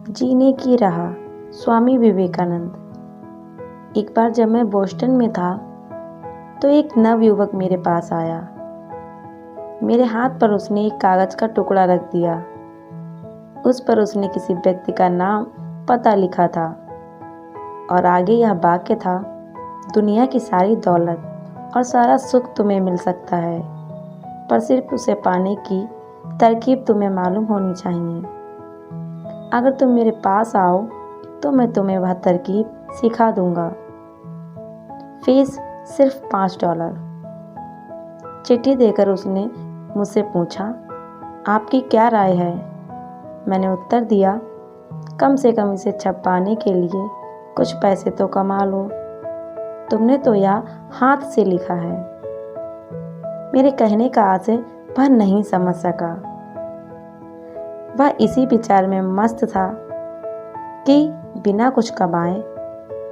जीने की राह, स्वामी विवेकानंद। एक बार जब मैं बोस्टन में था तो एक नवयुवक मेरे पास आया। मेरे हाथ पर उसने एक कागज का टुकड़ा रख दिया। उस पर उसने किसी व्यक्ति का नाम, पता लिखा था और आगे यह वाक्य था, दुनिया की सारी दौलत और सारा सुख तुम्हें मिल सकता है, पर सिर्फ उसे पाने की तरकीब तुम्हें मालूम होनी चाहिए। अगर तुम मेरे पास आओ तो मैं तुम्हें वह तरकीब सिखा दूंगा। फीस सिर्फ $5। चिट्ठी देकर उसने मुझसे पूछा, आपकी क्या राय है? मैंने उत्तर दिया, कम से कम इसे छपवाने के लिए कुछ पैसे तो कमा लो। तुमने तो यह हाथ से लिखा है। मेरे कहने का आशय वह नहीं समझ सका। वह इसी विचार में मस्त था कि बिना कुछ कमाए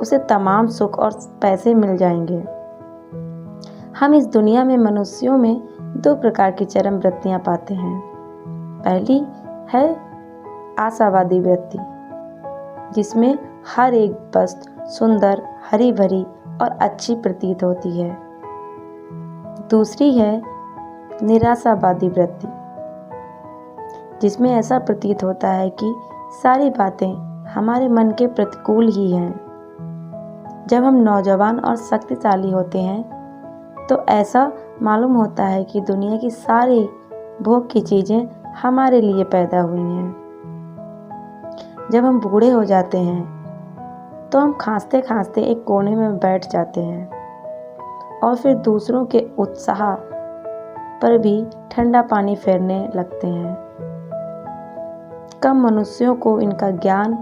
उसे तमाम सुख और पैसे मिल जाएंगे। हम इस दुनिया में मनुष्यों में दो प्रकार की चरम वृत्तियां पाते हैं। पहली है आशावादी वृत्ति, जिसमें हर एक वस्तु सुंदर, हरी भरी और अच्छी प्रतीत होती है। दूसरी है निराशावादी वृत्ति, जिसमें ऐसा प्रतीत होता है कि सारी बातें हमारे मन के प्रतिकूल ही हैं। जब हम नौजवान और शक्तिशाली होते हैं तो ऐसा मालूम होता है कि दुनिया की सारी भोग की चीज़ें हमारे लिए पैदा हुई हैं। जब हम बूढ़े हो जाते हैं तो हम खांसते खांसते एक कोने में बैठ जाते हैं और फिर दूसरों के उत्साह पर भी ठंडा पानी फेरने लगते हैं। कम मनुष्यों को इनका ज्ञान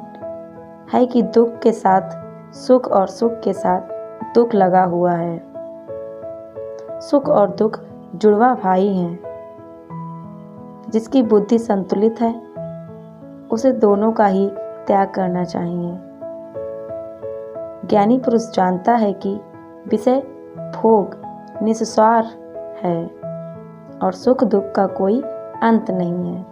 है कि दुख के साथ सुख और सुख के साथ दुख लगा हुआ है। सुख और दुख जुड़वा भाई हैं। जिसकी बुद्धि संतुलित है उसे दोनों का ही त्याग करना चाहिए। ज्ञानी पुरुष जानता है कि विषय भोग निस्वार है और सुख दुख का कोई अंत नहीं है।